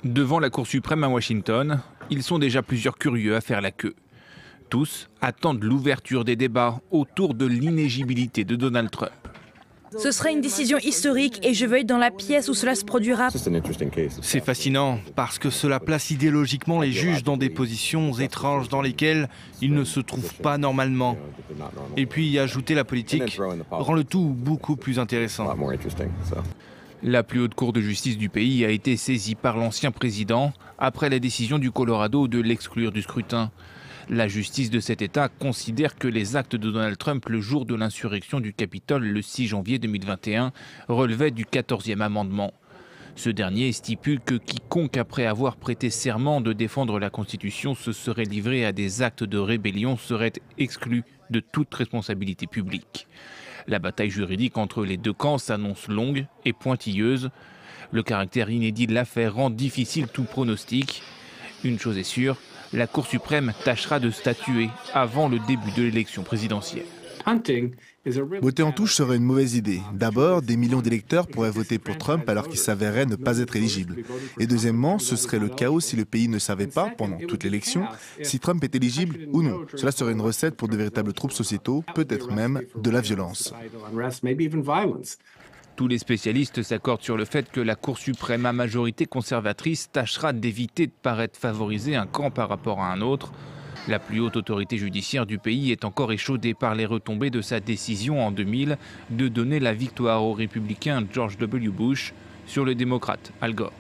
Devant la Cour suprême à Washington, ils sont déjà plusieurs curieux à faire la queue. Tous attendent l'ouverture des débats autour de l'inéligibilité de Donald Trump. Ce serait une décision historique et je veux être dans la pièce où cela se produira. C'est fascinant parce que cela place idéologiquement les juges dans des positions étranges dans lesquelles ils ne se trouvent pas normalement. Et puis y ajouter la politique rend le tout beaucoup plus intéressant. La plus haute cour de justice du pays a été saisie par l'ancien président après la décision du Colorado de l'exclure du scrutin. La justice de cet État considère que les actes de Donald Trump le jour de l'insurrection du Capitole le 6 janvier 2021 relevaient du 14e amendement. Ce dernier stipule que quiconque, après avoir prêté serment de défendre la Constitution, se serait livré à des actes de rébellion serait exclu de toute responsabilité publique. La bataille juridique entre les deux camps s'annonce longue et pointilleuse. Le caractère inédit de l'affaire rend difficile tout pronostic. Une chose est sûre, la Cour suprême tâchera de statuer avant le début de l'élection présidentielle. Voter en touche serait une mauvaise idée. D'abord, des millions d'électeurs pourraient voter pour Trump alors qu'il s'avérerait ne pas être éligible. Et deuxièmement, ce serait le chaos si le pays ne savait pas, pendant toute l'élection, si Trump est éligible ou non. Cela serait une recette pour de véritables troubles sociétaux, peut-être même de la violence. Tous les spécialistes s'accordent sur le fait que la Cour suprême à majorité conservatrice tâchera d'éviter de paraître favoriser un camp par rapport à un autre. La plus haute autorité judiciaire du pays est encore échaudée par les retombées de sa décision en 2000 de donner la victoire au républicain George W. Bush sur le démocrate Al Gore.